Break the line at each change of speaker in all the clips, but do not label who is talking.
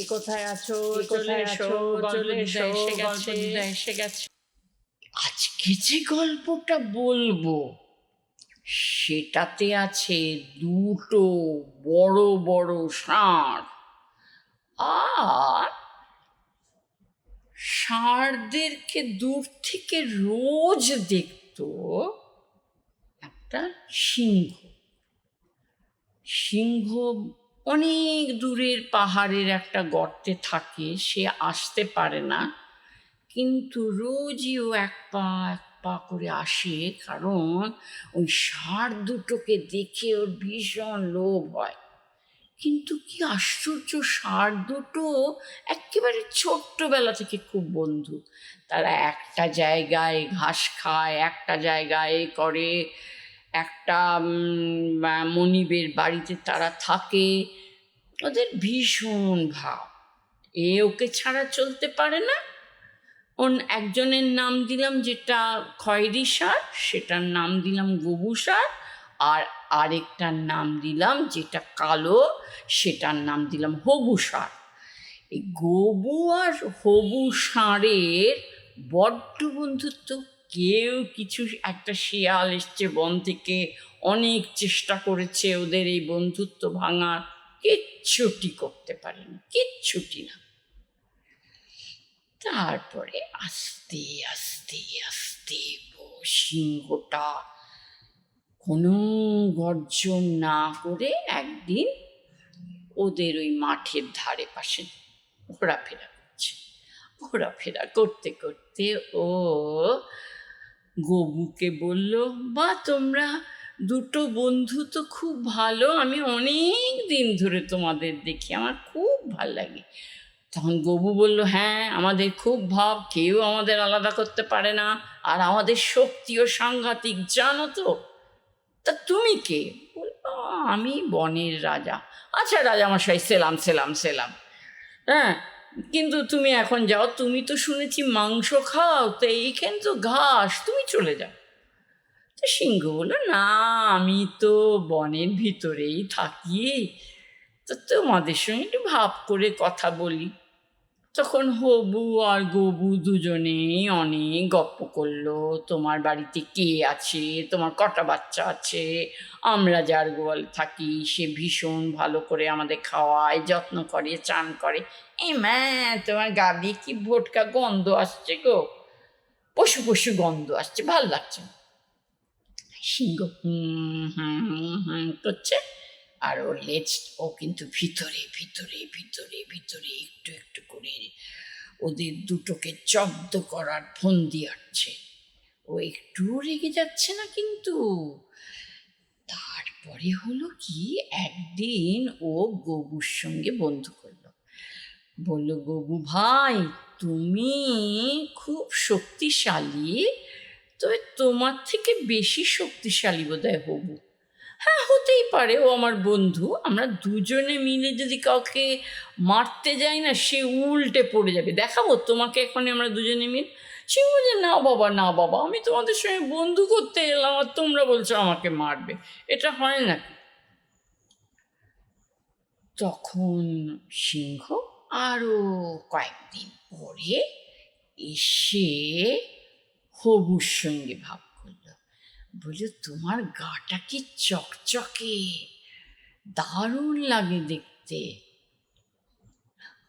কে কোথায় আছো?
চলে এসো, চলে এসো, গল্পদিদা এসে গেছে। আজকে যে গল্পটা বলবো সেটাতে আছে দুটো বড় বড় ষাঁড়, আর ষাঁড়দেরকে দূর থেকে রোজ দেখতো একটা সিংহ। সিংহ অনেক দূরের পাহাড়ের একটা গর্তে থাকে, সে আসতে পারে না, কিন্তু রোজই ও এক পা করে আসে, কারণ ওই ষাঁড় দুটোকে দেখে ওর ভীষণ লোভ হয়। কিন্তু কি আশ্চর্য, ষাঁড় দুটো একেবারে ছোট্টবেলা থেকে খুব বন্ধু। তারা একটা জায়গায় ঘাস খায়, একটা জায়গায় করে, একটা মনিবের বাড়িতে তারা থাকে, ওদের ভীষণ ভাব। ওকে ছাড়া চলতে পারে না। একজনের নাম দিলাম যেটা খয়েরি ষাঁড়, সেটার নাম দিলাম গবু ষাঁড়, আর আরেকটার নাম দিলাম যেটা কালো, সেটার নাম দিলাম হবু ষাঁড়। এই গবু আর হবু ষাঁড়ের বড্ড বন্ধুত্ব। কেউ কিছু, একটা শিয়াল এসছে বন থেকে, অনেক চেষ্টা করেছে ওদের এই বন্ধুত্ব ভাঙার, কিচ্ছুটি করতে পারেনি, কিচ্ছুটি না। তারপরে আস্তে আস্তে আস্তে সিংহটা কোনো গর্জন না করে একদিন ওদের ওই মাঠের ধারে পাশে ঘোরাফেরা করছে। ঘোরাফেরা করতে করতে ও গবুকে বলল, বা তোমরা দুটো বন্ধু তো খুব ভালো, আমি অনেক দিন ধরে তোমাদের দেখি, আমার খুব ভাল লাগে। তখন গবু বলল, হ্যাঁ আমাদের খুব ভাব, কেউ আমাদের আলাদা করতে পারে না, আর আমাদের শক্তিও সাংঘাতিক, জানো তো। তা তুমি কে? বলল, আমি বনের রাজা। আচ্ছা রাজামশাই, সেলাম সেলাম সেলাম। হ্যাঁ, কিন্তু তুমি এখন যাও, তুমি তো শুনেছি মাংস খাও, তো এইখানে তো ঘাস, তুমি চলে যাও। তো সিংহ বলল, না আমি তো বনের ভিতরেই থাকি, তো তোমাদের সঙ্গে একটু ভাব করে কথা বলি। তখন হবু আর গবু দুজনেই অনেক গপ্প করলো, তোমার বাড়িতে কে আছে, তোমার কটা বাচ্চা আছে, আমরা যার গোয়ালে থাকি সে ভীষণ ভালো করে আমাদের খাওয়ায়, যত্ন করে, চান করে। মা, তোমার গা দিয়ে কি ভোটকা গন্ধ আসছে গো, পশু পশু গন্ধ আসছে, ভাল লাগছে না। সিংহ হুম হুম হুম করছে, আর ওর লেজ, ও কিন্তু ভিতরে ভিতরে ভিতরে ভিতরে একটু একটু করে ওদের দুটোকে জব্দ করার ফন্দি আটছে। ও একটু রেগে যাচ্ছে না কিন্তু। তারপরে হলো কি, একদিন ও গবুর সঙ্গে বন্ধু করলো। বলল, গবু ভাই তুমি খুব শক্তিশালী, তবে তোমার থেকে বেশি শক্তিশালী বোধহয় হবু। হ্যাঁ হতেই পারে, ও আমার বন্ধু, আমরা দুজনে মিলে যদি কাউকে মারতে যাই না, সে উল্টে পড়ে যাবে, দেখাবো তোমাকে এখন আমরা দুজনে মিলে। সে বলছে, না বাবা না বাবা, আমি তোমাদের সঙ্গে বন্ধু করতে এলাম আর তোমরা বলছো আমাকে মারবে, এটা হয় নাকি। তখন সিংহ আরো কয়েকদিন পরে এসে হবুর সঙ্গে ভাব করলো। বলল, তোমার গাটা কি চকচকে, দারুণ লাগে দেখতে।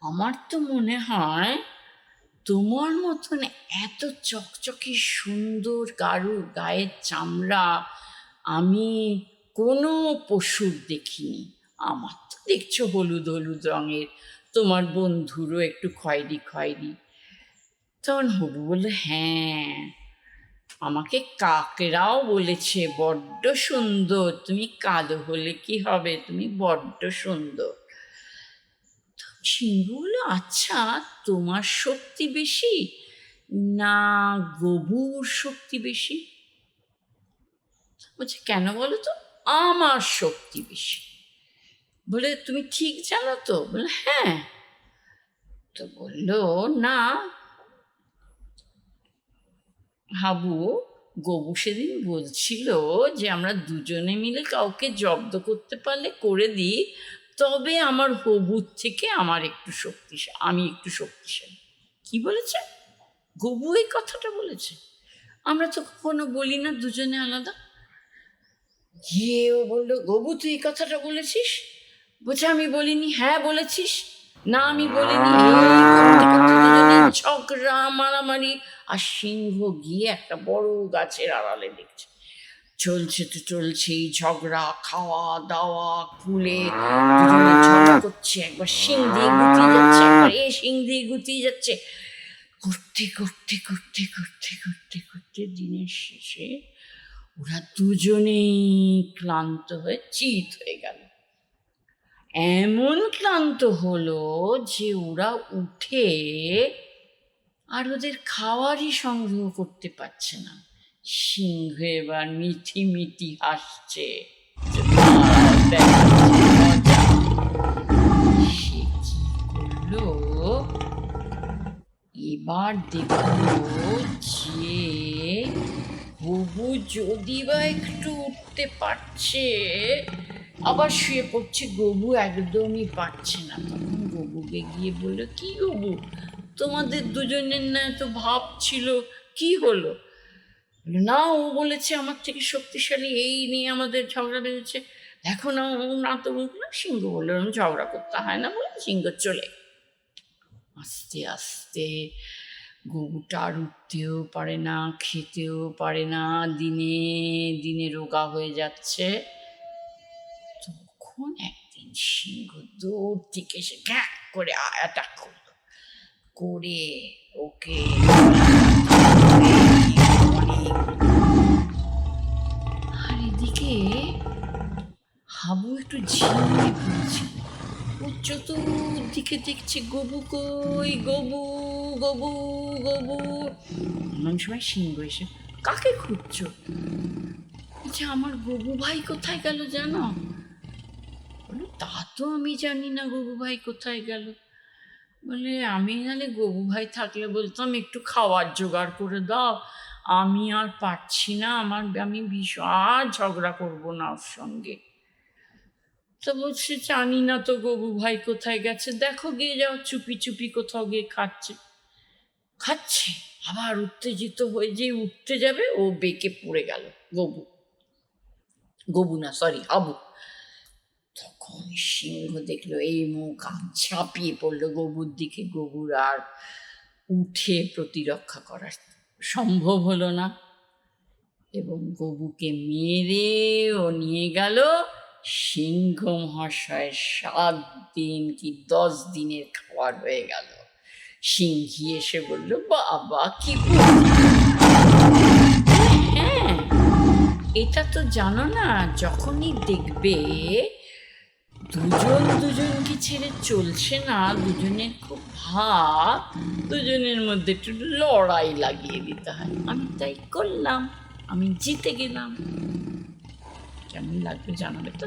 আমার তো মনে হয় তোমার মতন এত চকচকে সুন্দর গাঢ় গায়ের চামড়া আমি কোনো পশুর দেখিনি। আমার তো দেখছো হলুদ হলুদ রঙের, তোমার বন্ধুরও একটু খয়েরি খয়েরি। তখন হবু বলল, হ্যাঁ আমাকে কাকেরাও বলেছে বড্ড সুন্দর, তুমি কালো হলে কি হবে, তুমি বড্ড সুন্দর। সিংহ বলল, আচ্ছা তোমার শক্তি বেশি না গবুর শক্তি বেশি? বলছে, কেন বলো তো? আমার শক্তি বেশি। বলে, তুমি ঠিক জানো তো? বলে, হ্যাঁ। তো বলল, না হাবু, গবু সেদিন বলছিল যে আমরা দুজনে মিলে কাউকে জব্দ করতে পারলে করে দিই, তবে আমার হবুর থেকে আমার একটু শক্তিশালী, আমি একটু শক্তিশালী। কি বলেছে গবু? এই কথাটা বলেছে। আমরা তো কখনো বলি না দুজনে আলাদা। গিয়ে ও বললো, গবু তুই এই কথাটা বলেছিস? বলছে আমি বলিনি। হ্যাঁ বলেছিস। না আমি বলিনি। দুজনে ঝগড়া মারামারি। আর সিংহ গিয়ে একটা বড় গাছের আড়ালে দেখছে। চলছে তো চলছেই ঝগড়া, খাওয়া দাওয়া, কুলে দুজনে ঝগড়া করছে। একবার শিং দিয়ে গুটিয়ে যাচ্ছে, একবার এ শিং দিয়ে গুটিয়ে যাচ্ছে। করতে করতে করতে করতে করতে করতে দিনের শেষে ওরা দুজনেই ক্লান্ত হয়ে চিত হয়ে গেল। এমন ক্লান্ত হলো যে ওরা উঠে আর ওদের খাওয়ারই সংগ্রহ করতে পারছে না। সিংহ এবার মিঠি মিঠি হাসছে। সে কি করলো, এবার দেখলো যে গবু যদি বা একটু উঠতে পারছে, আবার শুয়ে পড়ছে। গবু একদমই পারছে না। তখন গবুকে গিয়ে বললো, কি গবু, তোমাদের দুজনের না এত ভাব ছিল, কি হলো? না ও বলেছে আমার থেকে শক্তিশালী, এই নিয়ে আমাদের ঝগড়া বেঁধেছে। দেখো না ও না তো উঠলো। সিংহ বললো, ঝগড়া করতে হয় না বলে সিংহ চলে। আস্তে আস্তে গবুটা আর উঠতেও পারে না, খেতেও পারে না, দিনে দিনে রোগা হয়ে যাচ্ছে। তখন একদিন সিংহ দূর থেকে এসে ঘ্যাঁ করে অ্যাটাক করলো, করে ওকে আর এদিকে হাবু একটু ঝিমিয়ে পড়েছিল। ও চতুর্দিকে দেখছে গবু কই, গবু গবু গবু। এমন সময় সিংহ এসে, কাকে খুঁজছো? বলছে আমার গবু ভাই কোথায় গেল জানো? বলে তা তো আমি জানি না গবু ভাই কোথায় গেল। বলে আমি নাহলে গবু ভাই থাকলে বলতাম একটু খাওয়ার জোগাড় করে দাও, আমি আর পারছি না, আমি ভীষণ ঝগড়া করবো না ওর সঙ্গে। তো বলছে জানি না তো গবু ভাই কোথায় গেছে, দেখো গিয়ে যাও, চুপি চুপি কোথাও গিয়ে খাচ্ছে। আবার উত্তেজিত হয়ে যে উঠতে যাবে, ও বেঁকে পড়ে গেল। গবু না সরি হাবু। তখন সিংহ দেখলো এই মুখ, ঝাঁপিয়ে পড়লো গবুর দিকে। গবুর আর উঠে প্রতিরক্ষা করা সম্ভব হলো না, এবং গবুকে মেরে ও নিয়ে গেল সিংহ মহাশয়ের 7 দিন কি 10 দিনের খাবার হয়ে গেল। সিংহী এসে বলল, বাবা কি হ্যাঁ, এটা তো জানো না, যখনই দেখবে দুজন দুজনকে ছেড়ে চলছে না, দুজনের খুব ভাব, দুজনের মধ্যে একটু লড়াই লাগিয়ে দিতে হয়। আমি তাই করলাম, আমি জিতে গেলাম। কেমন লাগবে জানাবে তো।